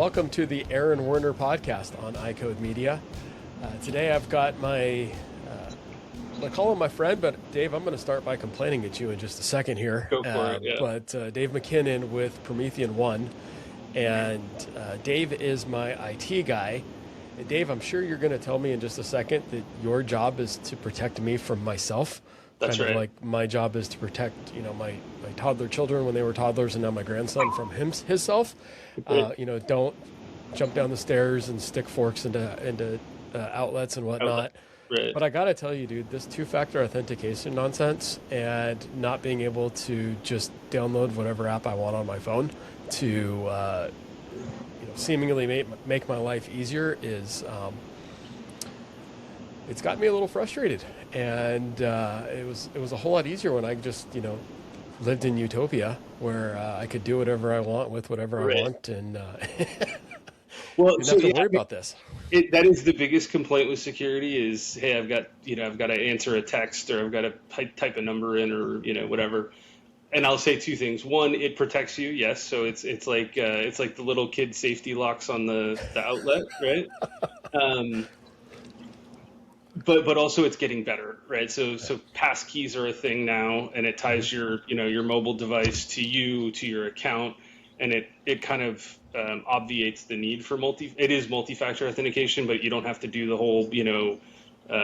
welcome to the Aaron Werner podcast on iCode Media. Today I've got I call him my friend, but Dave, I'm going to start by complaining at you in just a second here. Go for it, yeah. But Dave MacKinnon with Promethean One, and Dave is my IT guy. And Dave, I'm sure you're going to tell me in just a second that your job is to protect me from myself. That's kind right. of like my job is to protect, my toddler children when they were toddlers, and now my grandson from himself. Don't jump down the stairs and stick forks into outlets and whatnot. Right. But I got to tell you, dude, this two-factor authentication nonsense and not being able to just download whatever app I want on my phone to seemingly make my life easier is it's got me a little frustrated. And it was a whole lot easier when I just lived in utopia where I could do whatever I want with whatever I want, and well, didn't have to worry about this. That is the biggest complaint with security is, hey, I've got to answer a text, or I've got to type a number in, or whatever. And I'll say two things. One, it protects you, yes. So it's like the little kid safety locks on the outlet, right? But also it's getting better, right? So passkeys are a thing now, and it ties your mobile device to your account, and it kind of obviates the need for multi-factor authentication, but you don't have to do the whole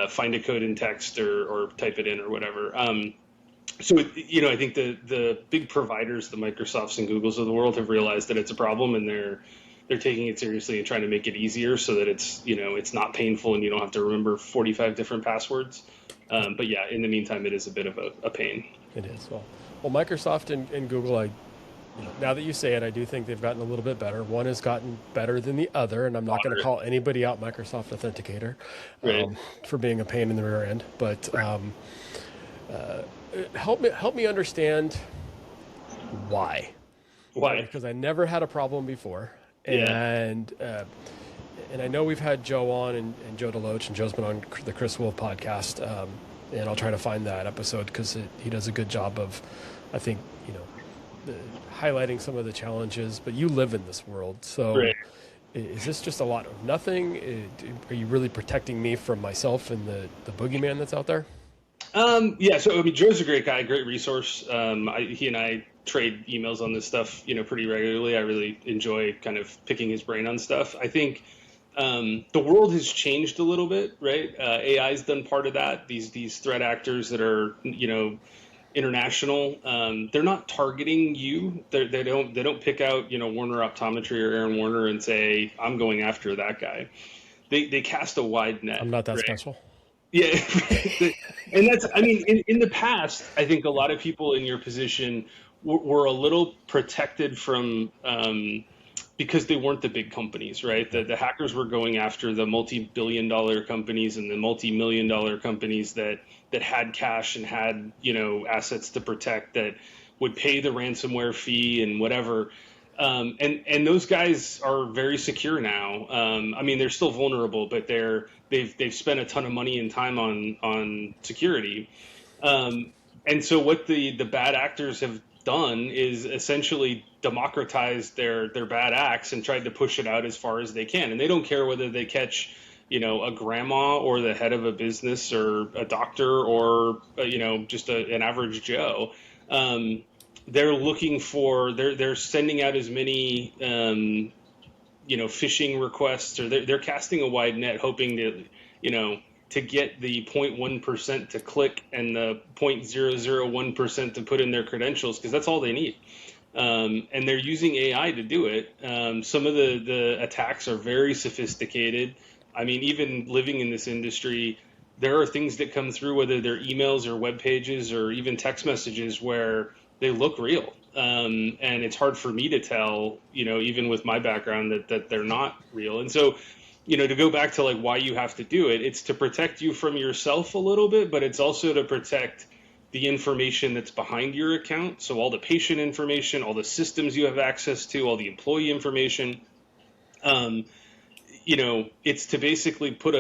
find a code in text or type it in or whatever. So I think the big providers, the Microsofts and Googles of the world, have realized that it's a problem, and they're taking it seriously and trying to make it easier so that it's not painful and you don't have to remember 45 different passwords. But yeah, in the meantime, it is a bit of a pain. It is. Well, Microsoft and Google, now that you say it, I do think they've gotten a little bit better. One has gotten better than the other, and I'm not going to call anybody out Microsoft Authenticator for being a pain in the rear end. But help me understand why. Why? Because I never had a problem before. Yeah. And I know we've had Joe on and Joe Deloach, and Joe's been on the Chris Wolf podcast, and I'll try to find that episode because he does a good job of, I think, highlighting some of the challenges. But you live in this world, so is this just a lot of nothing? Are you really protecting me from myself and the boogeyman that's out there? Yeah. So Joe's a great guy, great resource. He and I trade emails on this stuff, pretty regularly. I really enjoy kind of picking his brain on stuff. I think the world has changed a little bit, right? AI's done part of that. These threat actors that are, international, they're not targeting you. They don't pick out, Warner Optometry or Aaron Warner and say, I'm going after that guy. They cast a wide net. I'm not that special. Yeah. And that's, in the past, I think a lot of people in your position were a little protected from, because they weren't the big companies, right? The hackers were going after the multi-billion-dollar companies and the multi-million-dollar companies that had cash and had, assets to protect, that would pay the ransomware fee and whatever. And those guys are very secure now. They're still vulnerable, but they've spent a ton of money and time on security. And so what the bad actors have done is essentially democratized their bad acts and tried to push it out as far as they can. And they don't care whether they catch, a grandma or the head of a business or a doctor or, just an average Joe. They're looking for, they're sending out as many, phishing requests, or they're casting a wide net, hoping to get the 0.1% to click and the 0.001% to put in their credentials, because that's all they need. And they're using AI to do it. Some of the attacks are very sophisticated. Even living in this industry, there are things that come through, whether they're emails or web pages or even text messages, where they look real. And it's hard for me to tell, even with my background, that they're not real. And so, to go back to why you have to do it, it's to protect you from yourself a little bit, but it's also to protect the information that's behind your account. So all the patient information, all the systems you have access to, all the employee information. It's to basically put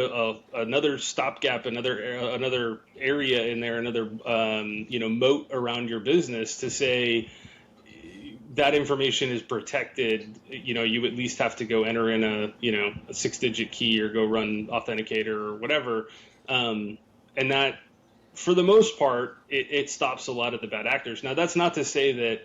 another stopgap, another area in there, another moat around your business to say, that information is protected, you at least have to go enter in a 6-digit key or go run Authenticator or whatever. And that, for the most part, it stops a lot of the bad actors. Now, that's not to say that,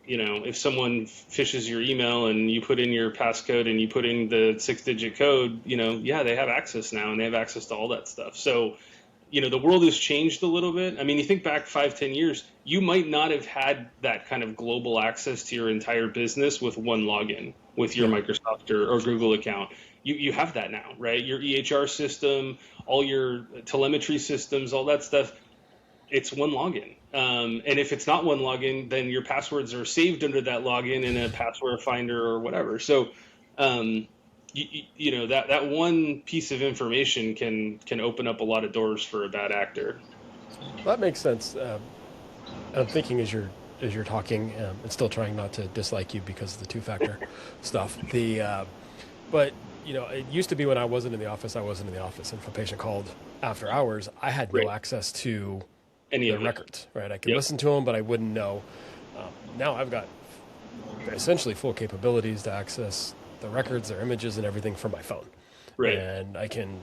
if someone phishes your email and you put in your passcode and you put in the 6-digit code, they have access now and they have access to all that stuff. So, the world has changed a little bit. I mean, you think back 5-10 years, you might not have had that kind of global access to your entire business with one login with your Microsoft or Google account. You have that now, right? Your EHR system, all your telemetry systems, all that stuff, it's one login. And if it's not one login, then your passwords are saved under that login in a password finder or whatever. So, that one piece of information can open up a lot of doors for a bad actor. That makes sense. I'm thinking as you're talking, and still trying not to dislike you because of the two-factor stuff. But it used to be when I wasn't in the office, and if a patient called after hours, I had no access to any of the records. Right, I could listen to them, but I wouldn't know. Now I've got essentially full capabilities to access the records, their images, and everything from my phone. Right. And I can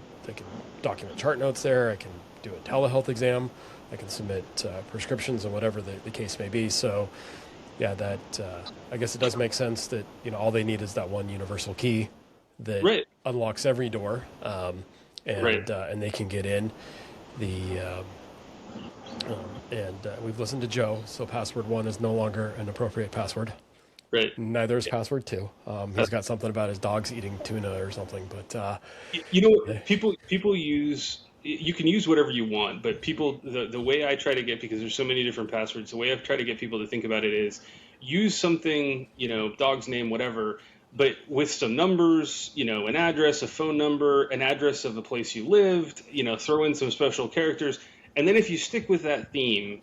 document chart notes there. I can do a telehealth exam. I can submit prescriptions and whatever the case may be. So, yeah, that I guess it does make sense that all they need is that one universal key that unlocks every door, and they can get in. We've listened to Joe, so password 1 is no longer an appropriate password. Right. Neither is password 2. He's got something about his dog's eating tuna or something, but people use. You can use whatever you want, but the way I try to get, because there's so many different passwords, the way I've tried to get people to think about it is use something, dog's name, whatever, but with some numbers, an address, a phone number, an address of the place you lived, throw in some special characters. And then if you stick with that theme,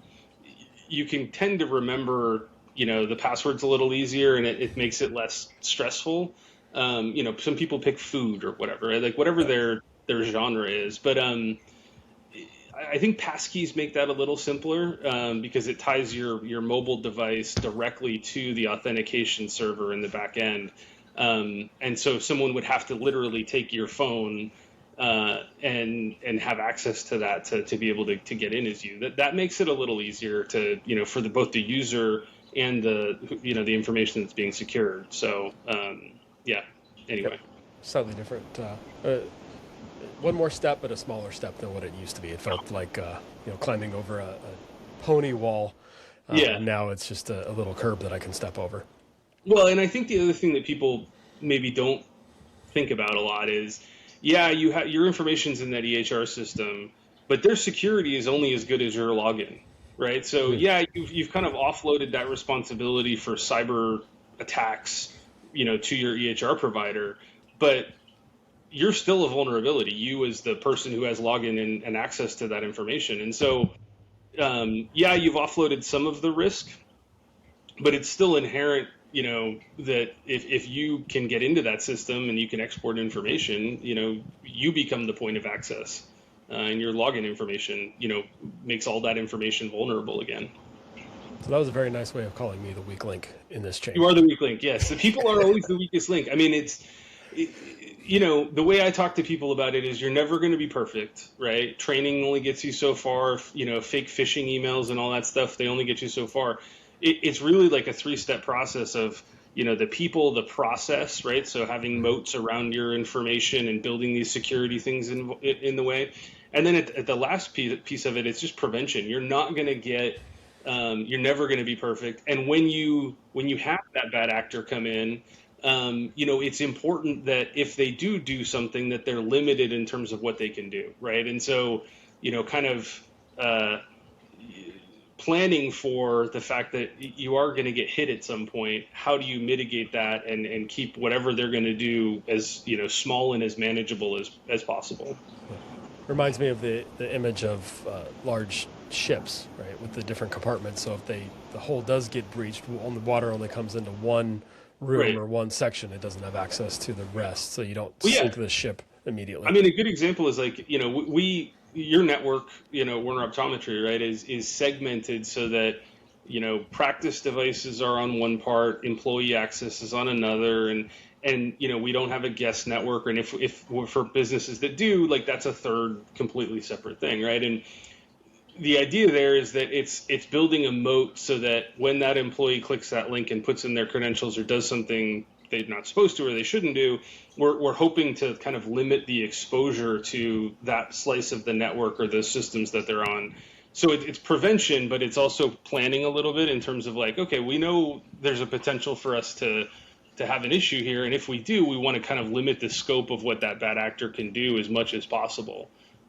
you can tend to remember, the passwords a little easier, and it makes it less stressful. Some people pick food or whatever, right? Like whatever their genre is. But I think passkeys make that a little simpler because it ties your mobile device directly to the authentication server in the back end. And so someone would have to literally take your phone and have access to that to be able to get in as you. That makes it a little easier to, for both the user and the information that's being secured. So anyway. Slightly different. One more step, but a smaller step than what it used to be. It felt like climbing over a pony wall. Now it's just a little curb that I can step over. Well, and I think the other thing that people maybe don't think about a lot is, you have your information's in that EHR system, but their security is only as good as your login, right? So you've kind of offloaded that responsibility for cyber attacks, to your EHR provider, but you're still a vulnerability. You as the person who has login and access to that information. And so, you've offloaded some of the risk, but it's still inherent, that if you can get into that system and you can export information, you become the point of access, and your login information, makes all that information vulnerable again. So that was a very nice way of calling me the weak link in this chain. You are the weak link. Yes. The people are always the weakest link. I mean, the way I talk to people about it is you're never going to be perfect, right? Training only gets you so far. Fake phishing emails and all that stuff, they only get you so far. It's really like a 3-step process of, the people, the process, right? So having moats around your information and building these security things in the way. And then at the last piece of it, it's just prevention. You're not going to get, you're never going to be perfect. And when you have that bad actor come in, it's important that if they do something, that they're limited in terms of what they can do, right? And so, kind of planning for the fact that you are going to get hit at some point. How do you mitigate that and keep whatever they're going to do as small and as manageable as possible? Reminds me of the image of large ships, right, with the different compartments. So if the hull does get breached, the water only comes into one room or one section. It doesn't have access to the rest, so you don't sink the ship immediately. I mean, a good example is like, your network, Warner Optometry, right, is segmented so that practice devices are on one part, employee access is on another, and we don't have a guest network. And if for businesses that do, like, that's a third completely separate thing, right? And the idea there is that it's building a moat so that when that employee clicks that link and puts in their credentials or does something they're not supposed to or they shouldn't do, we're hoping to kind of limit the exposure to that slice of the network or the systems that they're on. So it's prevention, but it's also planning a little bit in terms of like, okay, we know there's a potential for us to have an issue here, and if we do, we want to kind of limit the scope of what that bad actor can do as much as possible.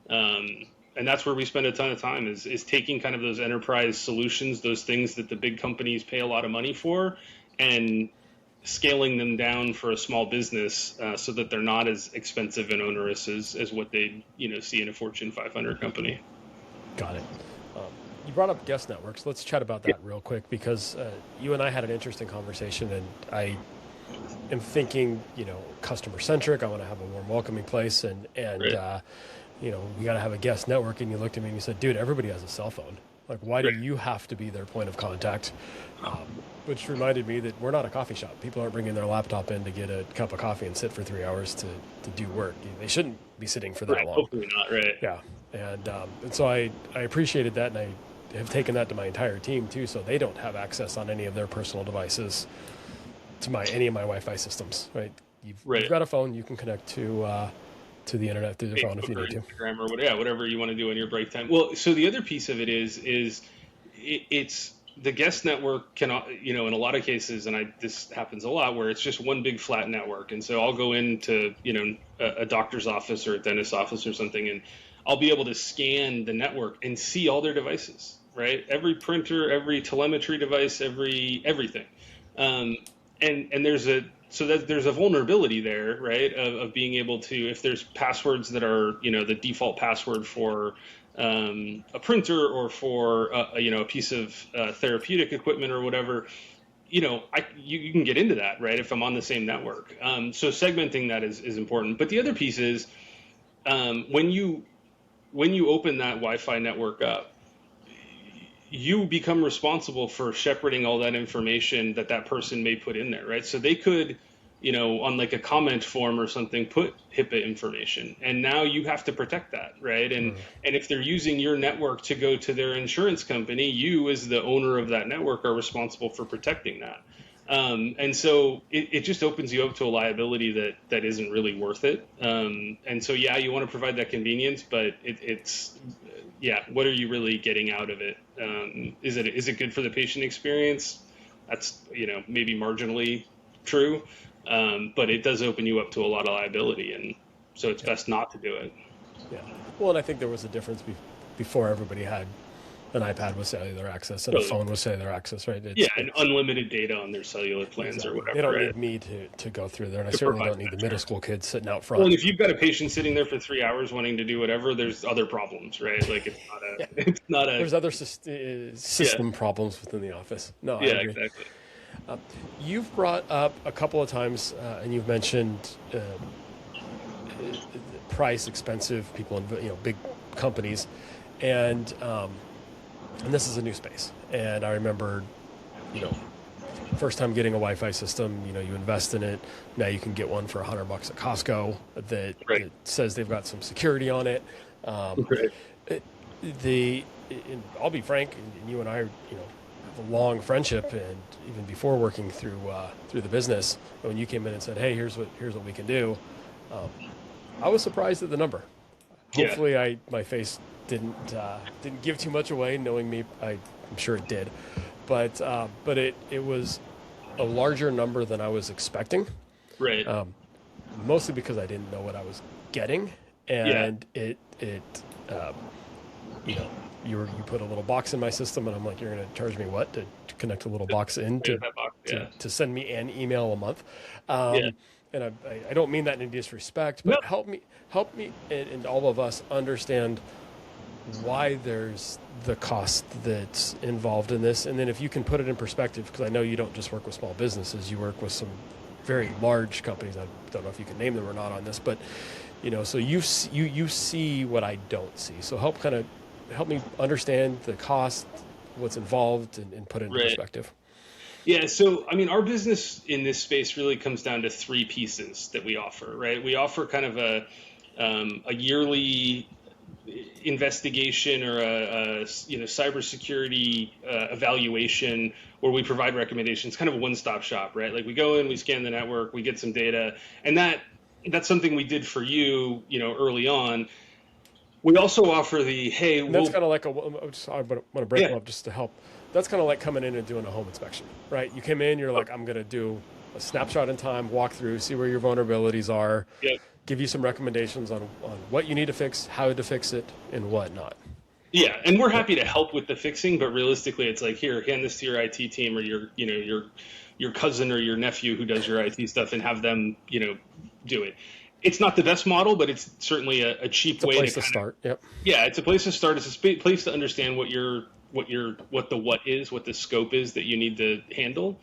And that's where we spend a ton of time is taking kind of those enterprise solutions, those things that the big companies pay a lot of money for, and scaling them down for a small business so that they're not as expensive and onerous as what they see in a Fortune 500 company. Got it. You brought up guest networks. Let's chat about that real quick, because you and I had an interesting conversation, and I am thinking, customer centric. I want to have a warm, welcoming place, and Right. we got to have a guest network. And you looked at me and you said, dude, everybody has a cell phone. Like, why do you have to be their point of contact? Which reminded me that we're not a coffee shop. People aren't bringing their laptop in to get a cup of coffee and sit for 3 hours to do work. They shouldn't be sitting for that long. Hopefully not, right? Yeah. And so I appreciated that, and I have taken that to my entire team too, so they don't have access on any of their personal devices to any of my Wi-Fi systems, right? You've got a phone, you can connect to the internet through the phone if you need to. Instagram or whatever you want to do in your break time. Well, so the other piece of it is it's the guest network can, in a lot of cases, and this happens a lot, where it's just one big flat network. And so I'll go into, a doctor's office or a dentist's office or something, and I'll be able to scan the network and see all their devices, right? Every printer, every telemetry device, everything. And there's a vulnerability there, right? Of being able to, if there's passwords that are, the default password for a printer or for a piece of therapeutic equipment or whatever, you can get into that, right? If I'm on the same network. So segmenting that is important. But the other piece is when you open that Wi-Fi network up, you become responsible for shepherding all that information that person may put in there, right? So they could, on like a comment form or something, put HIPAA information, and now you have to protect that, right? And if they're using your network to go to their insurance company, you as the owner of that network are responsible for protecting that. And so it just opens you up to a liability that isn't really worth it. And so, you want to provide that convenience, but it's what are you really getting out of it? Is it good for the patient experience? That's, maybe marginally true. But it does open you up to a lot of liability. And so it's best not to do it. Yeah. Well, and I think there was a difference before everybody had an iPad with cellular access and a phone with cellular access, right? And unlimited data on their cellular plans or whatever. They don't need me to go through there, and I certainly don't need the middle school kids sitting out front. Well, and if you've got a patient sitting there for 3 hours wanting to do whatever, there's other problems, right? Like it's not a. There's other system problems within the office. No, I agree. Exactly. You've brought up a couple of times, and you've mentioned price, expensive people in big companies, and this is a new space. And I remember, first time getting a Wi-Fi system, you invest in it. Now you can get one for $100 at Costco that says they've got some security on it. And I'll be frank, and you and I, have a long friendship, and even before working through the business, when you came in and said, "Hey, here's what we can do," I was surprised at the number. Hopefully, my face didn't give too much away. Knowing me, I'm sure it did, but it was a larger number than I was expecting. Right. Mostly because I didn't know what I was getting, and you put a little box in my system, and I'm like, you're going to charge me what to connect a little box in to send me an email a month. And I don't mean that in any disrespect, but help me and all of us understand why there's the cost that's involved in this. And then if you can put it in perspective, because I know you don't just work with small businesses, you work with some very large companies. I don't know if you can name them or not on this, but so you see what I don't see. So help me understand the cost what's involved and put it into Right. perspective. Yeah, so I mean, our business in this space really comes down to three pieces that we offer, right? We offer kind of a yearly investigation or a cybersecurity evaluation where we provide recommendations, kind of a one-stop shop, right? Like we go in, we scan the network, we get some data, and that's something we did for you, early on. We also offer the hey, And that's we'll kind of like I want to break yeah, them up just to help. That's kind of like coming in and doing a home inspection, right? You came in, you're like, I'm going to do a snapshot in time, walk through, see where your vulnerabilities are, yeah. give you some recommendations on what you need to fix, how to fix it, and whatnot. Yeah, and we're Yep. happy to help with the fixing, but realistically, it's like here, hand this to your IT team or your cousin or your nephew who does your IT stuff, and have them do it. It's not the best model, but it's certainly a cheap It's a way to place to kind of start. Yep. yeah, it's a place to start. It's a place to understand what the scope is that you need to handle.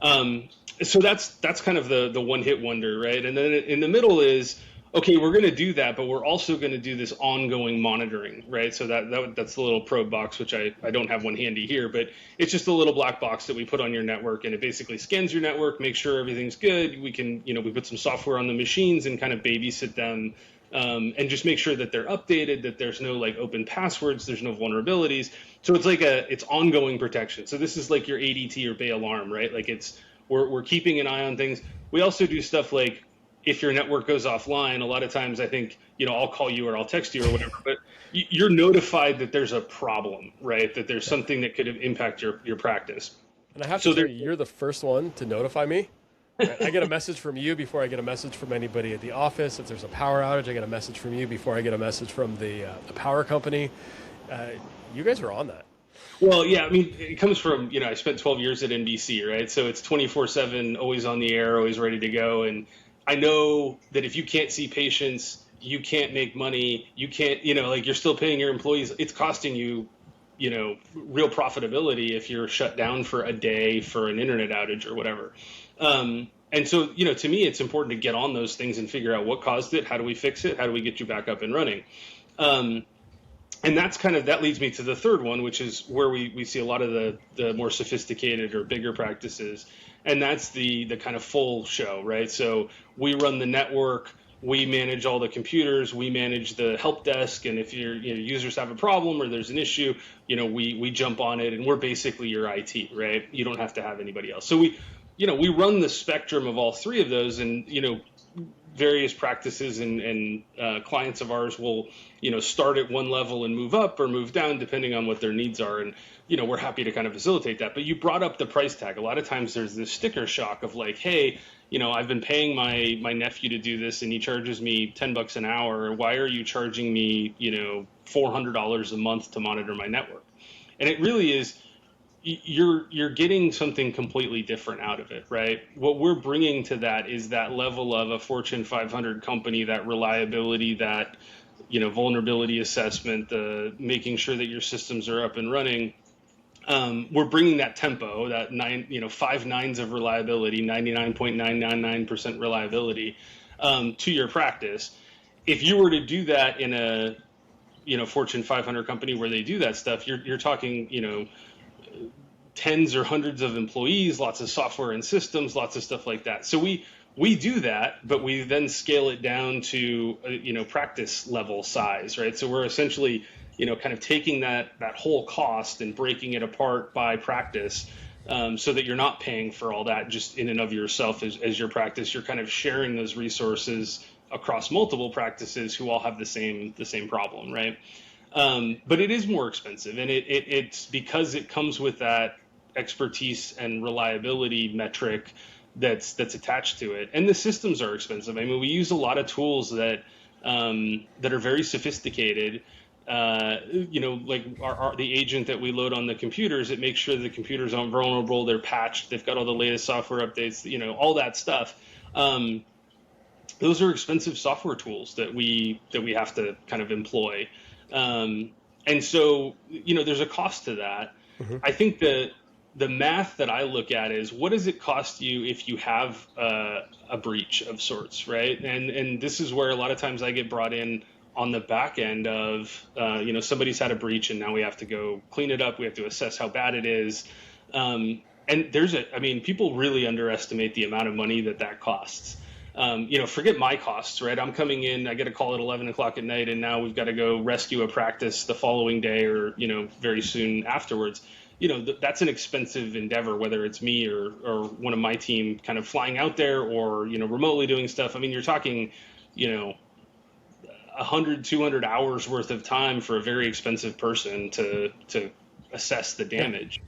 Um, so that's kind of the one hit wonder, right? And then in the middle is okay, we're going to do that, but we're also going to do this ongoing monitoring, right? So that's the little probe box, which I don't have one handy here, but it's just a little black box that we put on your network, and it basically scans your network, makes sure everything's good. We can we put some software on the machines and kind of babysit them. And just make sure that they're updated, that there's no like open passwords, there's no vulnerabilities. So it's like it's ongoing protection. So this is like your ADT or Bay Alarm, right? Like we're keeping an eye on things. We also do stuff like if your network goes offline, a lot of times I think, I'll call you or I'll text you or whatever, but you're notified that there's a problem, right? That there's something that could impact your practice. And I have to So tell there, you, you're the first one to notify me. Right? I get a message from you before I get a message from anybody at the office. If there's a power outage, I get a message from you before I get a message from the power company. You guys are on that. well, yeah, I mean, it comes from, I spent 12 years at NBC, right? So it's 24/7, always on the air, always ready to go. And I know that if you can't see patients, you can't make money, you can't, like you're still paying your employees. It's costing you, real profitability if you're shut down for a day for an internet outage or whatever. And so, to me, it's important to get on those things and figure out what caused it. How do we fix it? How do we get you back up and running? And that leads me to the third one, which is where we see a lot of the more sophisticated or bigger practices. And that's the kind of full show, right? So we run the network, we manage all the computers, we manage the help desk. And if your users have a problem or there's an issue, we jump on it, and we're basically your IT, right? You don't have to have anybody else. So we run the spectrum of all three of those, and various practices and clients of ours will start at one level and move up or move down depending on what their needs are, and we're happy to kind of facilitate that. But you brought up the price tag. A lot of times there's this sticker shock of like, hey, I've been paying my nephew to do this and he charges me $10 an hour. Why are you charging me $400 a month to monitor my network? And it really is, you're getting something completely different out of it, right? What we're bringing to that is that level of a Fortune 500 company, that reliability, that vulnerability assessment, the making sure that your systems are up and running. We're bringing that tempo, that 5 nines of reliability, 99.999% reliability, to your practice. If you were to do that in a Fortune 500 company where they do that stuff, you're talking tens or hundreds of employees, lots of software and systems, lots of stuff like that. So we do that, but we then scale it down to practice level size, right? So we're essentially kind of taking that whole cost and breaking it apart by practice, so that you're not paying for all that just in and of yourself as your practice. You're kind of sharing those resources across multiple practices who all have the same problem, right? But it is more expensive, and it's because it comes with that expertise and reliability metric that's attached to it. And the systems are expensive. I mean, we use a lot of tools that are very sophisticated. Like the agent that we load on the computers, it makes sure the computers aren't vulnerable, they're patched, they've got all the latest software updates, all that stuff. Those are expensive software tools that we have to kind of employ. And so, there's a cost to that. Mm-hmm. I think that the math that I look at is, what does it cost you if you have a breach of sorts, right? And this is where a lot of times I get brought in on the back end of, somebody's had a breach and now we have to go clean it up. We have to assess how bad it is. And people really underestimate the amount of money that costs. Forget my costs, right? I'm coming in, I get a call at 11 o'clock at night, and now we've got to go rescue a practice the following day or, very soon afterwards. That's an expensive endeavor, whether it's me or one of my team kind of flying out there or, remotely doing stuff. I mean, you're talking, 100, 200 hours worth of time for a very expensive person to assess the damage.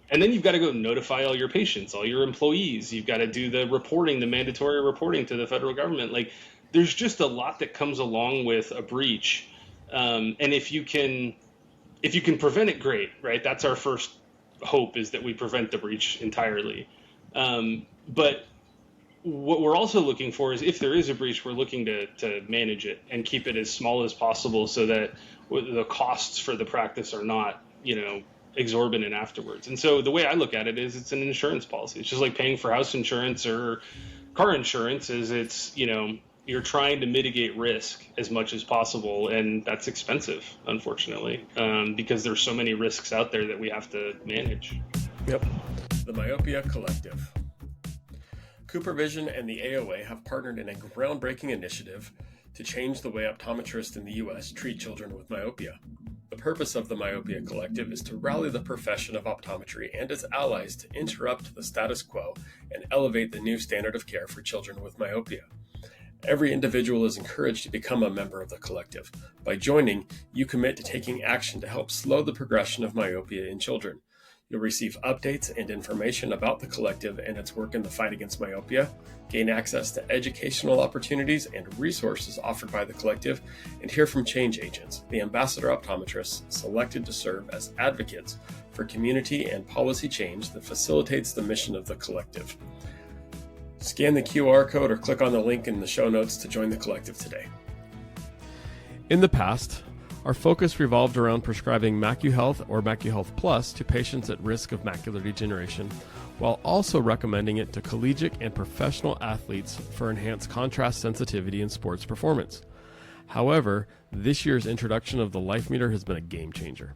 And then you've got to go notify all your patients, all your employees. You've got to do the reporting, the mandatory reporting to the federal government. Like, there's just a lot that comes along with a breach. And if you can prevent it, great, right? That's our first hope, is that we prevent the breach entirely. But what we're also looking for is, if there is a breach, we're looking to manage it and keep it as small as possible so that the costs for the practice are not, exorbitant afterwards. And so the way I look at it is, it's an insurance policy. It's just like paying for house insurance or car insurance. You're trying to mitigate risk as much as possible, and that's expensive, unfortunately, because there's so many risks out there that we have to manage. Yep. The Myopia Collective. CooperVision and the AOA have partnered in a groundbreaking initiative to change the way optometrists in the U.S. treat children with myopia. The purpose of the Myopia Collective is to rally the profession of optometry and its allies to interrupt the status quo and elevate the new standard of care for children with myopia. Every individual is encouraged to become a member of the collective. By joining, you commit to taking action to help slow the progression of myopia in children. You'll receive updates and information about the collective and its work in the fight against myopia, gain access to educational opportunities and resources offered by the collective, and hear from change agents, the ambassador optometrists selected to serve as advocates for community and policy change that facilitates the mission of the collective. Scan the QR code or click on the link in the show notes to join the collective today. In the past, our focus revolved around prescribing MacuHealth or MacuHealth Plus to patients at risk of macular degeneration, while also recommending it to collegiate and professional athletes for enhanced contrast sensitivity in sports performance. However, this year's introduction of the Life Meter has been a game changer.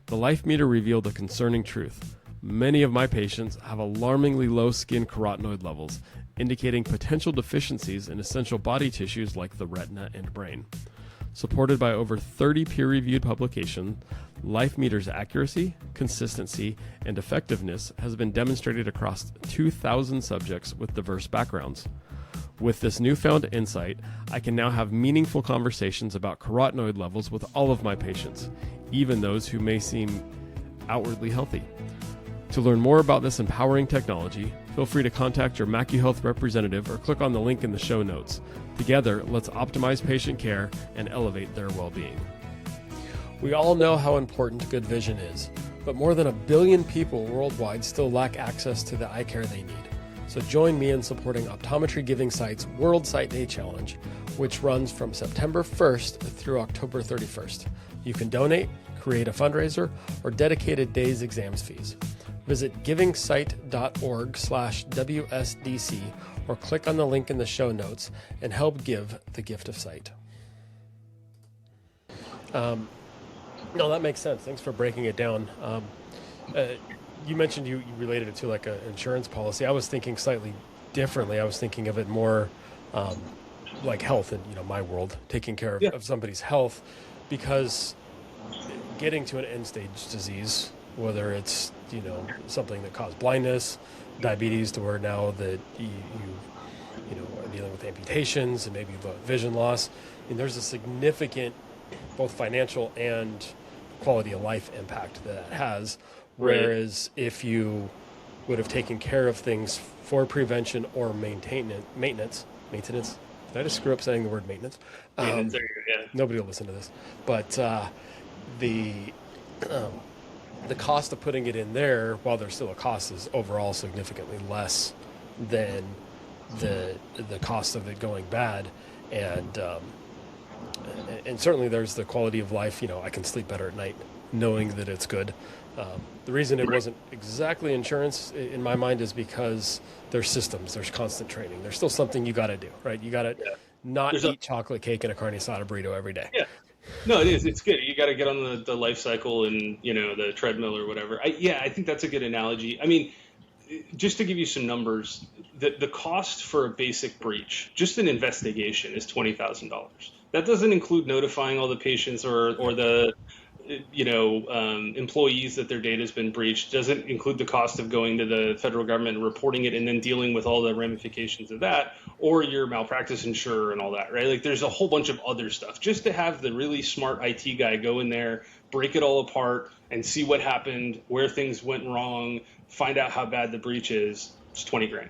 The Life Meter revealed a concerning truth. Many of my patients have alarmingly low skin carotenoid levels, indicating potential deficiencies in essential body tissues like the retina and brain. Supported by over 30 peer-reviewed publications, Life Meter's accuracy, consistency, and effectiveness has been demonstrated across 2,000 subjects with diverse backgrounds. With this newfound insight, I can now have meaningful conversations about carotenoid levels with all of my patients, even those who may seem outwardly healthy. To learn more about this empowering technology, feel free to contact your MacuHealth representative or click on the link in the show notes. Together, let's optimize patient care and elevate their well-being. We all know how important good vision is, but more than 1 billion people worldwide still lack access to the eye care they need. So join me in supporting Optometry Giving Sight's World Sight Day Challenge, which runs from September 1st through October 31st. You can donate, create a fundraiser, or dedicate a day's exams fees. Visit givingsight.org/WSDC or click on the link in the show notes and help give the gift of sight. No, that makes sense. Thanks for breaking it down. You mentioned you related it to like an insurance policy. I was thinking slightly differently. I was thinking of it more like health in my world, taking care of somebody's health, because getting to an end-stage disease, whether it's something that caused blindness, diabetes, to where now that you are dealing with amputations and maybe vision loss, there's a significant both financial and quality of life impact that it has. Whereas if you would have taken care of things for prevention or maintenance. Did I just screw up saying the word maintenance? Nobody will listen to this. But the cost of putting it in there, while there's still a cost, is overall significantly less than the cost of it going bad. And certainly there's the quality of life. I can sleep better at night knowing that it's good. The reason it wasn't exactly insurance in my mind is because there's systems, there's constant training. There's still something you got to do, right? You got to not There's eat chocolate cake and a carne asada burrito every day. yeah. No, it is. It's good. You got to get on the life cycle and, the treadmill or whatever. I think that's a good analogy. I mean, just to give you some numbers, the cost for a basic breach, just an investigation, is $20,000. That doesn't include notifying all the patients or the employees that their data has been breached. Doesn't include the cost of going to the federal government and reporting it and then dealing with all the ramifications of that, or your malpractice insurer and all that, right? Like there's a whole bunch of other stuff. Just to have the really smart IT guy go in there, break it all apart and see what happened, where things went wrong, find out how bad the breach is, it's 20 grand.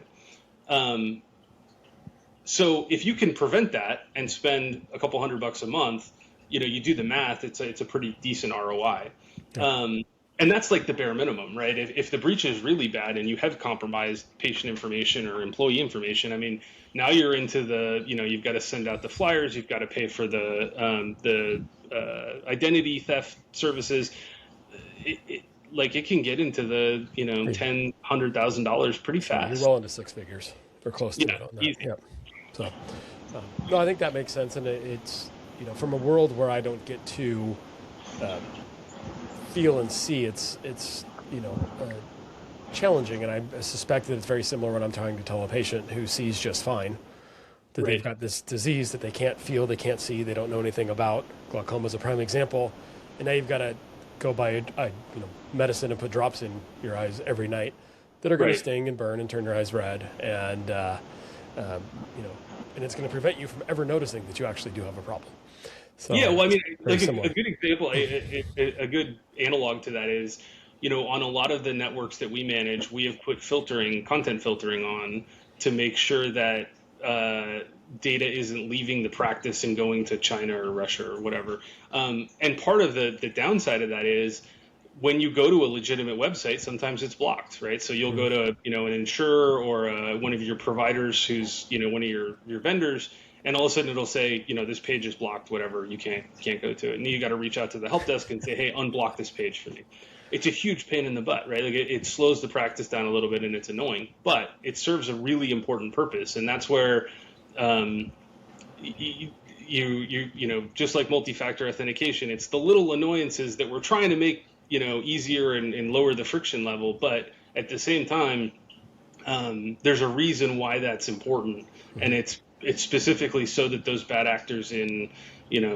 So if you can prevent that and spend a couple $100 a month, you do the math, it's a pretty decent ROI. Yeah. And that's like the bare minimum, right? If the breach is really bad and you have compromised patient information or employee information, I mean, now you're into you've got to send out the flyers, you've got to pay for the identity theft services. It can get into the $100,000 pretty fast. You're well into six figures or close to it on that. Easy. Yeah. So, no, I think that makes sense, and it's from a world where I don't get to feel and see, it's challenging, and I suspect that it's very similar when I'm trying to tell a patient who sees just fine that they've got this disease that they can't feel, they can't see, they don't know anything about. Glaucoma is a prime example, and now you've got to go buy medicine and put drops in your eyes every night that are going to sting and burn and turn your eyes red, and and it's going to prevent you from ever noticing that you actually do have a problem. So, yeah, well, I mean, like a good example, a good analog to that is, on a lot of the networks that we manage, we have put content filtering on to make sure that data isn't leaving the practice and going to China or Russia or whatever. And part of the downside of that is when you go to a legitimate website, sometimes it's blocked, right? So you'll go to, an insurer or one of your providers who's, one of your vendors, and all of a sudden it'll say, this page is blocked, whatever, you can't go to it. And you got to reach out to the help desk and say, hey, unblock this page for me. It's a huge pain in the butt, right? Like it slows the practice down a little bit and it's annoying, but it serves a really important purpose. And that's where, just like multi-factor authentication, it's the little annoyances that we're trying to make, easier and lower the friction level. But at the same time, there's a reason why that's important. And it's specifically so that those bad actors in,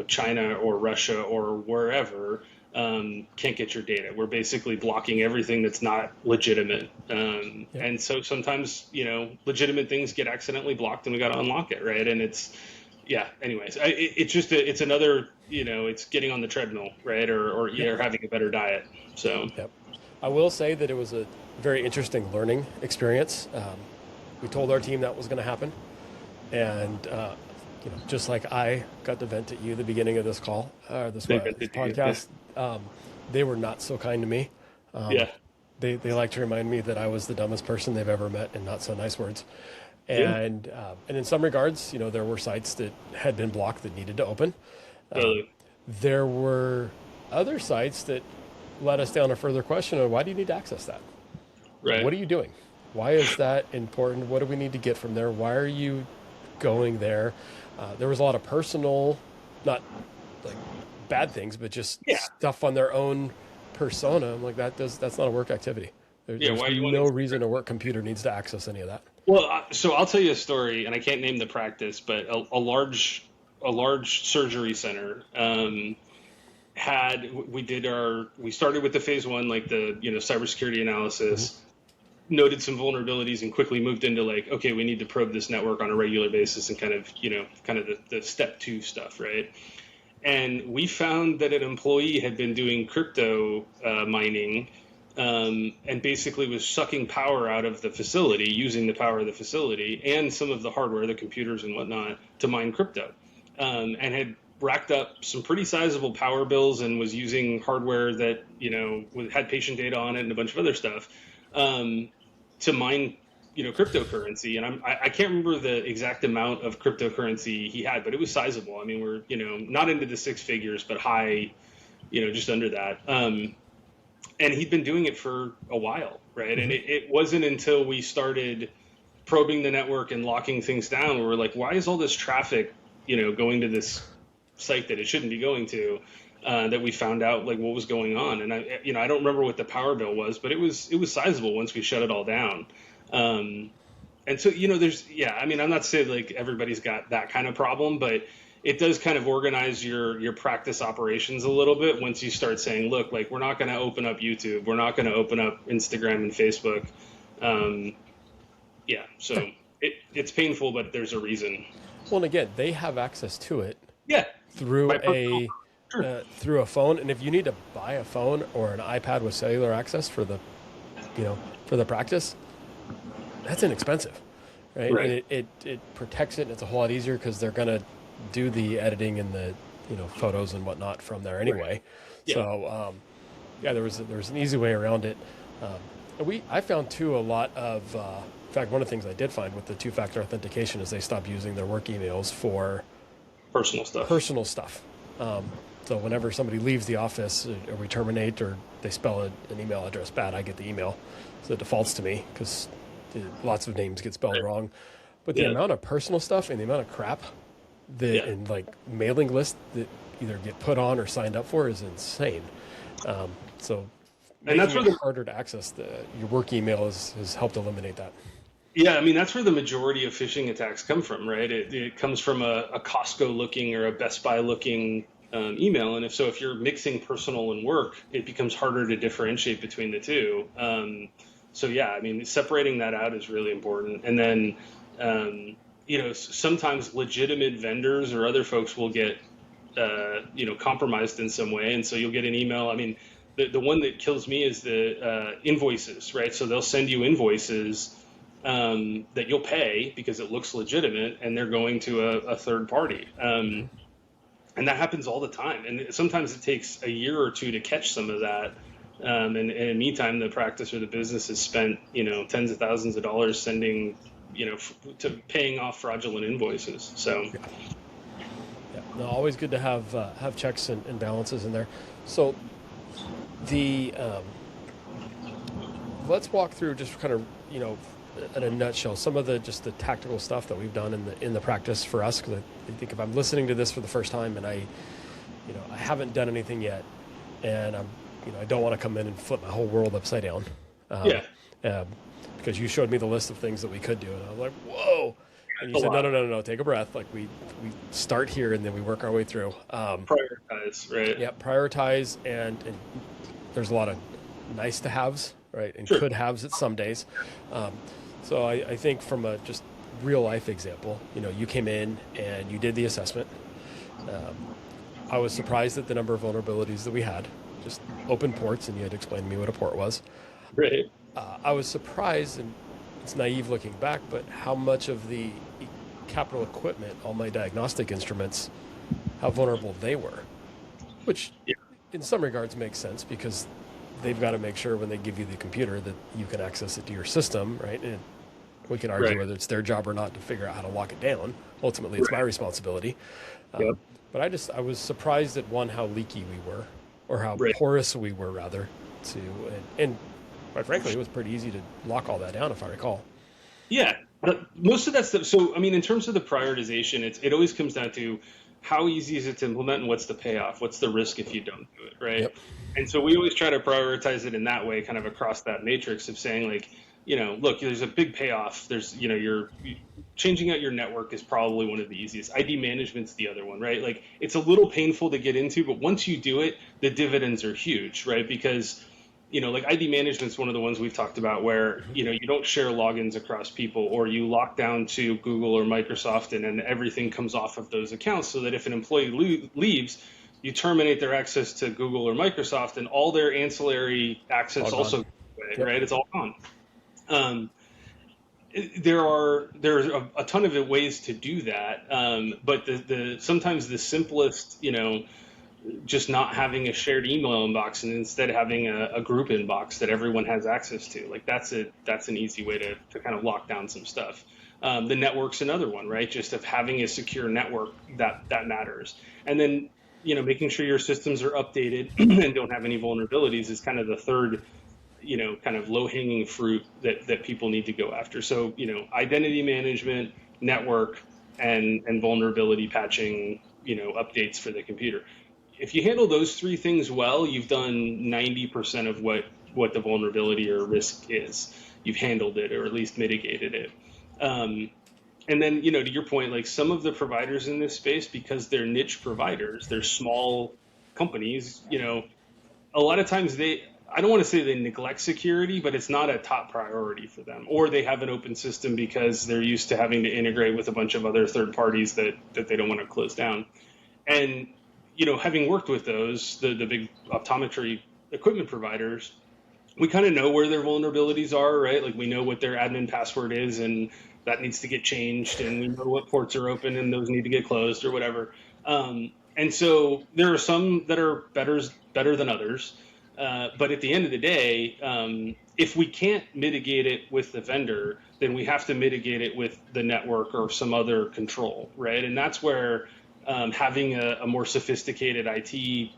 China or Russia or wherever can't get your data. We're basically blocking everything that's not legitimate. And so sometimes, legitimate things get accidentally blocked and we got to unlock it, right? And anyways, it's another, it's getting on the treadmill, right? Or having a better diet. So, I will say that it was a very interesting learning experience. We told our team that was going to happen. And, just like I got to vent at you at the beginning of this call, this podcast, they were not so kind to me. They like to remind me that I was the dumbest person they've ever met, in not so nice words. And in some regards, there were sites that had been blocked that needed to open. There were other sites that led us down a further question of why do you need to access that? Right. What are you doing? Why is that important? What do we need to get from there? Why are you going there? There was a lot of personal, not like bad things, but just stuff on their own persona. I'm like, that's not a work activity. There's no reason a work computer needs to access any of that. Well, so I'll tell you a story, and I can't name the practice, but a large surgery center we started with the phase one, like the cybersecurity analysis, noted some vulnerabilities, and quickly moved into like, okay, we need to probe this network on a regular basis and kind of the step two stuff, right? And we found that an employee had been doing crypto mining. And basically was sucking power out of the facility, using the power of the facility and some of the hardware, the computers and whatnot, to mine crypto, and had racked up some pretty sizable power bills and was using hardware that had patient data on it and a bunch of other stuff to mine cryptocurrency. And I can't remember the exact amount of cryptocurrency he had, but it was sizable. I mean, we're not into the six figures, but high, just under that. And he'd been doing it for a while, right? And it wasn't until we started probing the network and locking things down where we're like, why is all this traffic going to this site that it shouldn't be going to, that we found out like what was going on. And I don't remember what the power bill was, but it was sizable once we shut it all down. And so, I'm not saying like everybody's got that kind of problem, but it does kind of organize your practice operations a little bit once you start saying, look, like we're not going to open up YouTube, we're not going to open up Instagram and Facebook. So it's painful, but there's a reason. Well, and again, they have access to it. Yeah. Through through a phone, and if you need to buy a phone or an iPad with cellular access for the practice, that's inexpensive, right? And it protects it, and it's a whole lot easier because they're gonna do the editing and the photos and whatnot from there anyway. Right. Yeah. So there was an easy way around it. I found too a lot of. In fact, one of the things I did find with the two-factor authentication is they stopped using their work emails for personal stuff. So whenever somebody leaves the office or we terminate or they spell an email address bad, I get the email. So it defaults to me because lots of names get spelled wrong. But the amount of personal stuff and the amount of crap and like mailing lists that either get put on or signed up for is insane. So and that's where harder to access your work email has helped eliminate that. Yeah, I mean, that's where the majority of phishing attacks come from, right? It comes from a Costco looking or a Best Buy looking email. And if you're mixing personal and work, it becomes harder to differentiate between the two. Separating that out is really important. And then, sometimes legitimate vendors or other folks will get, compromised in some way. And so you'll get an email. I mean, the one that kills me is the invoices, right? So they'll send you invoices that you'll pay because it looks legitimate, and they're going to a third party. And that happens all the time. And sometimes it takes a year or two to catch some of that. And in the meantime, the practice or the business has spent, tens of thousands of dollars sending, to paying off fraudulent invoices. So, no, always good to have checks and balances in there. So let's walk through just kind of, in a nutshell, some of the tactical stuff that we've done in the practice for us. Because I think if I'm listening to this for the first time and I haven't done anything yet, and I don't want to come in and flip my whole world upside down. Because you showed me the list of things that we could do, and I was like, whoa. And you said, no, take a breath. Like we start here and then we work our way through. Prioritize, right? Yeah, prioritize, and there's a lot of nice to haves, right, and could haves at some days. So I think from a just real life example, you came in and you did the assessment. I was surprised at the number of vulnerabilities that we had, just open ports, and you had to explain to me what a port was. Right. I was surprised, and it's naive looking back, but how much of the capital equipment, all my diagnostic instruments, how vulnerable they were, which in some regards makes sense because they've got to make sure when they give you the computer that you can access it to your system, right? And we can argue whether it's their job or not to figure out how to lock it down. Ultimately, it's my responsibility. But I was surprised at how leaky we were, or how porous we were, rather, and quite frankly, it was pretty easy to lock all that down, if I recall. Yeah, most of that stuff. So, I mean, in terms of the prioritization, it always comes down to how easy is it to implement and what's the payoff? What's the risk if you don't do it, right? Yep. And so we always try to prioritize it in that way, kind of across that matrix of saying, like, look, there's a big payoff. There's, you're changing out your network is probably one of the easiest. ID management's the other one, right? Like, it's a little painful to get into, but once you do it, the dividends are huge, right? Because like ID management's one of the ones we've talked about where, you don't share logins across people, or you lock down to Google or Microsoft, and then everything comes off of those accounts, so that if an employee leaves, you terminate their access to Google or Microsoft, and all their ancillary access also goes away, right? It's all gone. There's a ton of ways to do that, but sometimes the simplest, just not having a shared email inbox and instead having a group inbox that everyone has access to. Like that's an easy way to kind of lock down some stuff. The network's another one, right? Just of having a secure network that matters. And then, making sure your systems are updated and don't have any vulnerabilities is kind of the third, kind of low hanging fruit that people need to go after. So, identity management, network, and vulnerability patching, updates for the computer. If you handle those three things well, you've done 90% of what the vulnerability or risk is. You've handled it or at least mitigated it. And then, to your point, like some of the providers in this space, because they're niche providers, they're small companies, a lot of times I don't want to say they neglect security, but it's not a top priority for them. Or they have an open system because they're used to having to integrate with a bunch of other third parties that they don't want to close down. And, having worked with those, the big optometry equipment providers, we kind of know where their vulnerabilities are, right? Like we know what their admin password is and that needs to get changed, and we know what ports are open and those need to get closed or whatever. And so there are some that are better than others. But at the end of the day, if we can't mitigate it with the vendor, then we have to mitigate it with the network or some other control, right? And that's where having a more sophisticated IT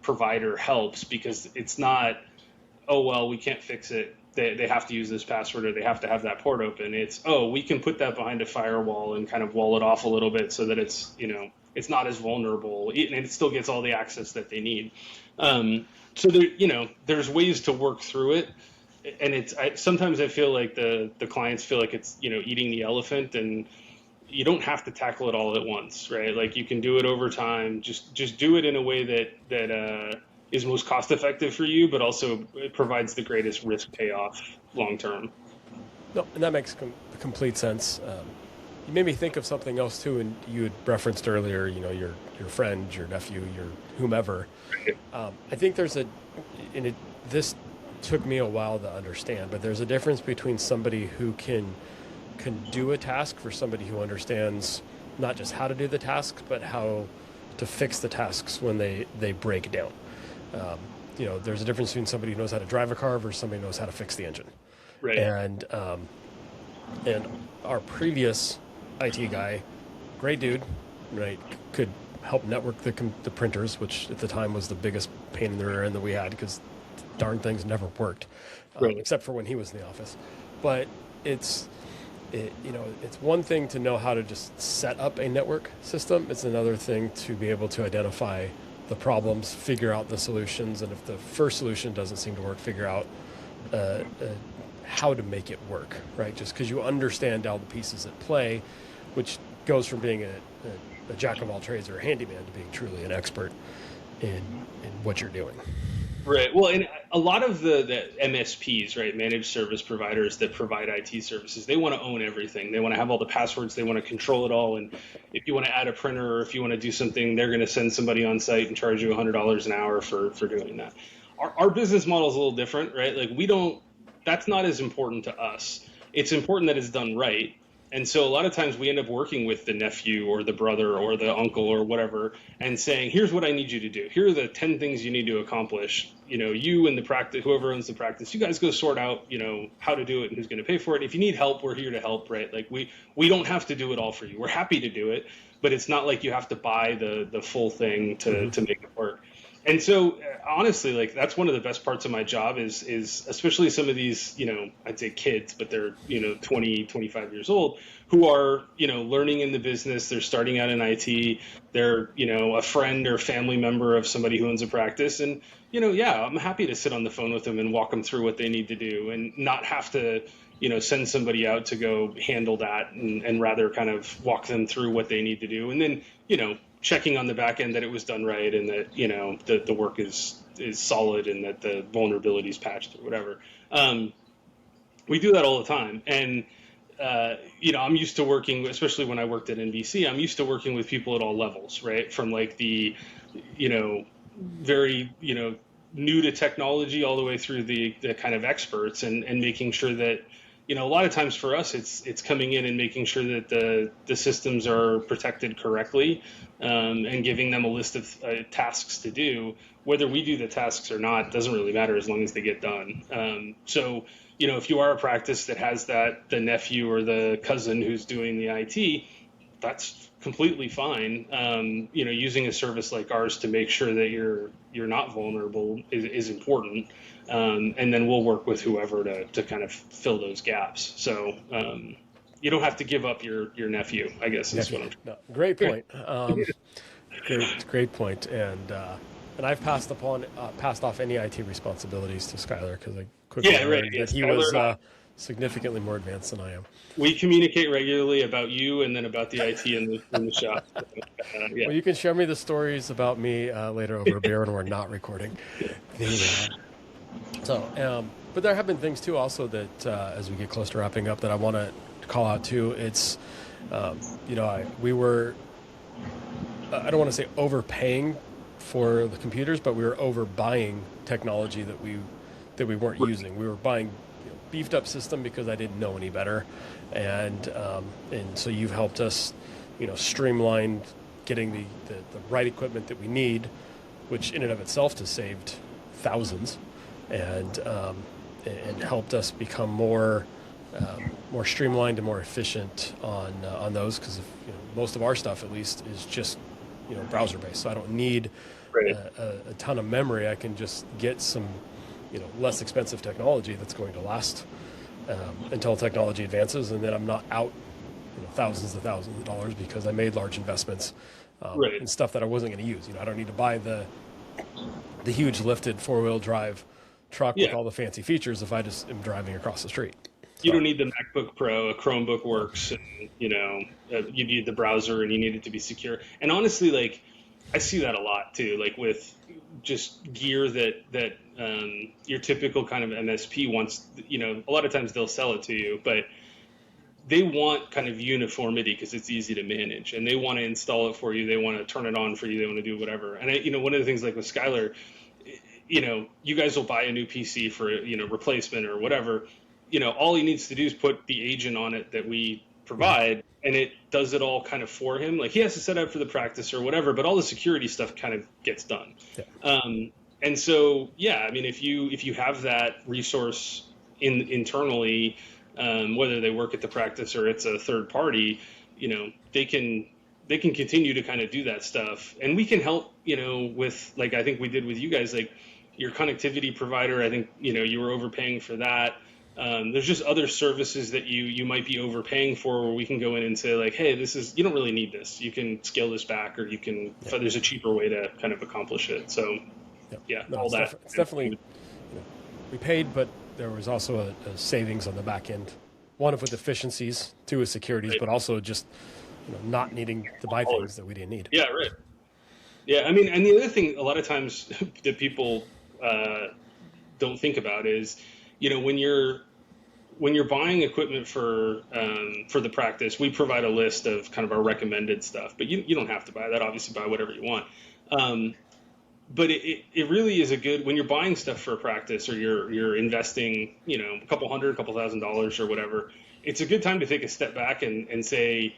provider helps, because it's not, oh, well, we can't fix it. They have to use this password or they have to have that port open. It's, oh, we can put that behind a firewall and kind of wall it off a little bit so that it's, it's not as vulnerable and it still gets all the access that they need. So there, there's ways to work through it. And sometimes I feel like the clients feel like it's, eating the elephant, and you don't have to tackle it all at once, right? Like you can do it over time. Just do it in a way that is most cost effective for you, but also it provides the greatest risk payoff long term. No, and that makes complete sense. You made me think of something else too, and you had referenced earlier, your friend, your nephew, your whomever. I think this took me a while to understand, but there's a difference between somebody who can do a task for somebody who understands not just how to do the tasks, but how to fix the tasks when they break down. There's a difference between somebody who knows how to drive a car versus somebody who knows how to fix the engine. Right. And our previous IT guy, great dude, right, could help network the printers, which at the time was the biggest pain in the rear end that we had, because darn things never worked, right. Except for when he was in the office. But it's one thing to know how to just set up a network system. It's another thing to be able to identify the problems, figure out the solutions, and if the first solution doesn't seem to work, figure out how to make it work, right? Just because you understand all the pieces at play, which goes from being a jack of all trades or a handyman to being truly an expert in what you're doing. Right. Well, and a lot of the MSPs, right, managed service providers that provide IT services, they want to own everything. They want to have all the passwords. They want to control it all. And if you want to add a printer or if you want to do something, they're going to send somebody on site and charge you $100 an hour for doing that. Our business model is a little different, right? Like that's not as important to us. It's important that it's done right. And so a lot of times we end up working with the nephew or the brother or the uncle or whatever and saying, here's what I need you to do. Here are the 10 things you need to accomplish. You and the practice, whoever owns the practice, you guys go sort out, how to do it and who's going to pay for it. If you need help, we're here to help, right? Like we don't have to do it all for you. We're happy to do it, but it's not like you have to buy the full thing to make it work. And so honestly, like that's one of the best parts of my job is especially some of these, I'd say kids, but they're, 20, 25 years old who are, learning in the business. They're starting out in IT. They're, a friend or family member of somebody who owns a practice. And, I'm happy to sit on the phone with them and walk them through what they need to do and not have to, send somebody out to go handle that and rather kind of walk them through what they need to do. And then, checking on the back end that it was done right and that, the work is solid and that the vulnerabilities patched or whatever. We do that all the time. And, I'm used to working, especially when I worked at NBC, I'm used to working with people at all levels, right? From like the, very, new to technology all the way through the kind of experts and making sure that, a lot of times for us, it's coming in and making sure that the systems are protected correctly and giving them a list of tasks to do. Whether we do the tasks or not doesn't really matter as long as they get done. So, if you are a practice that has the nephew or the cousin who's doing the IT, that's completely fine. Using a service like ours to make sure that you're not vulnerable is important. And then we'll work with whoever to kind of fill those gaps. So, you don't have to give up your nephew, I guess is what I'm. No, great point. Great point. And I've passed off any IT responsibilities to Skylar because I quickly learned that he was significantly more advanced than I am. We communicate regularly about you and then about the IT in the shop. Well, you can share me the stories about me later over a beer when we're not recording. But there have been things too also that as we get close to wrapping up that I want to call out too. It's, we were, I don't want to say overpaying for the computers, but we were overbuying technology that we weren't using. We were buying beefed up system because I didn't know any better. And so you've helped us, streamline getting the right equipment that we need, which in and of itself has saved thousands, and helped us become more streamlined and more efficient on those, because most of our stuff at least is just browser based. So I don't need a ton of memory. I can just get some less expensive technology that's going to last until technology advances, and then I'm not out thousands of dollars because I made large investments in stuff that I wasn't going to use. I don't need to buy the huge lifted 4-wheel drive truck with all the fancy features if I just am driving across the street. You don't need the MacBook Pro. A Chromebook works, and you need the browser, and you need it to be secure. And honestly, I see that a lot too, with just gear that your typical kind of MSP wants. A lot of times they'll sell it to you, but they want kind of uniformity because it's easy to manage, and they want to install it for you. They want to turn it on for you. They want to do whatever. And one of the things with Skylar, you guys will buy a new PC for replacement or whatever. All he needs to do is put the agent on it that we provide, and it does it all kind of for him. He has to set up for the practice or whatever, but all the security stuff kind of gets done. And so, if you have that resource internally, whether they work at the practice or it's a third party, they can continue to kind of do that stuff, and we can help. With I think we did with you guys, your connectivity provider. I think you were overpaying for that. There's just other services that you might be overpaying for, where we can go in and say hey, you don't really need this. You can scale this back, or you can. There's a cheaper way to kind of accomplish it. So, all that. It's definitely. We paid, but there was also a savings on the back end. One with efficiencies, two with securities, but also just not needing to buy things that we didn't need. Yeah, right. Yeah, and the other thing a lot of times that people don't think about is, when you're buying equipment for the practice, we provide a list of kind of our recommended stuff, but you don't have to buy that. Obviously, buy whatever you want. But it really is when you're buying stuff for a practice, or you're investing, a couple $1,000 or whatever. It's a good time to take a step back and say,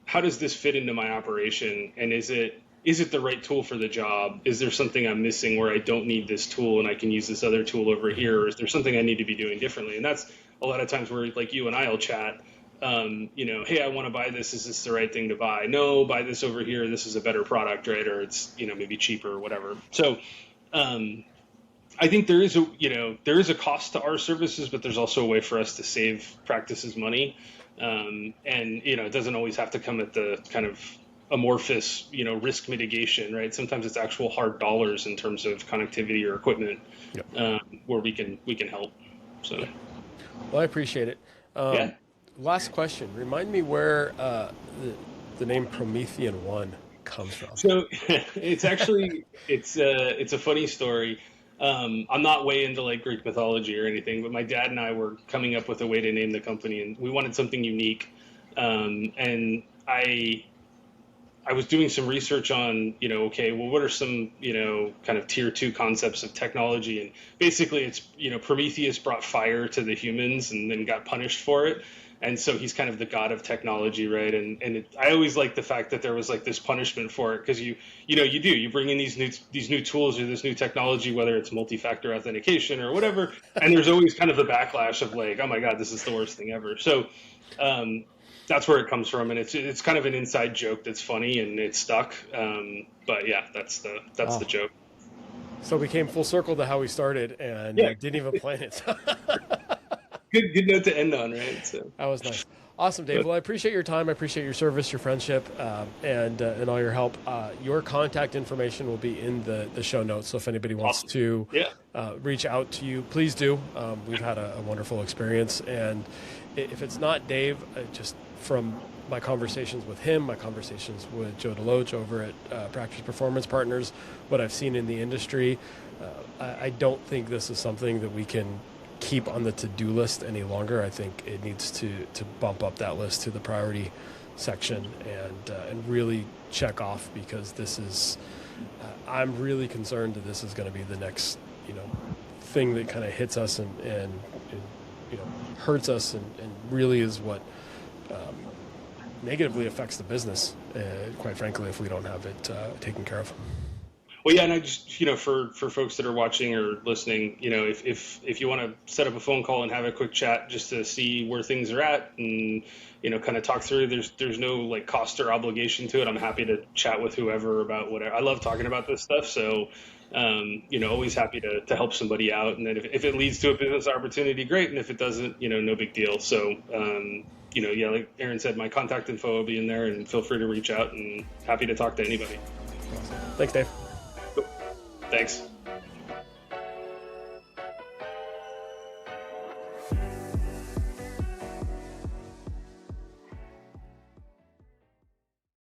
how does this fit into my operation, and is it the right tool for the job? Is there something I'm missing where I don't need this tool and I can use this other tool over here? Or is there something I need to be doing differently? And that's a lot of times where you and I will chat, hey, I want to buy this. Is this the right thing to buy? No, buy this over here. This is a better product, right? Or it's, maybe cheaper or whatever. So I think there is a cost to our services, but there's also a way for us to save practices money. And it doesn't always have to come at the kind of amorphous, risk mitigation, right? Sometimes it's actual hard dollars in terms of connectivity or equipment, where we can help. So, well, I appreciate it. Last question. Remind me where the name Promethean One comes from. So it's actually it's a funny story. I'm not way into Greek mythology or anything, but my dad and I were coming up with a way to name the company, and we wanted something unique. And I was doing some research on, what are some, kind of tier 2 concepts of technology? And basically it's, Prometheus brought fire to the humans and then got punished for it. And so he's kind of the god of technology, right? And I always like the fact that there was this punishment for it, because you bring in these new tools or this new technology, whether it's multi-factor authentication or whatever, and there's always kind of the backlash of oh my God, this is the worst thing ever. So, that's where it comes from, and it's kind of an inside joke that's funny and it's stuck. But yeah, that's the joke. So we came full circle to how we started, and didn't even plan it. Good note to end on, right? So that was nice. Awesome, Dave. Well, I appreciate your time. I appreciate your service, your friendship, and all your help. Your contact information will be in the show notes. So if anybody wants to reach out to you, please do. We've had a wonderful experience. And if it's not Dave, just from my conversations with him, my conversations with Joe DeLoach over at Practice Performance Partners, what I've seen in the industry, I don't think this is something that we can keep on the to-do list any longer. I think it needs to bump up that list to the priority section and really check off, because this is I'm really concerned that this is going to be the next thing that kind of hits us and hurts us and really is what negatively affects the business, quite frankly, if we don't have it taken care of. Well, yeah, and I just, for folks that are watching or listening, if you want to set up a phone call and have a quick chat just to see where things are at and, kind of talk through, there's no like cost or obligation to it. I'm happy to chat with whoever about whatever. I love talking about this stuff. So, always happy to help somebody out. And then if it leads to a business opportunity, great. And if it doesn't, no big deal. So, like Aaron said, my contact info will be in there, and feel free to reach out, and happy to talk to anybody. Thanks, Dave. Thanks.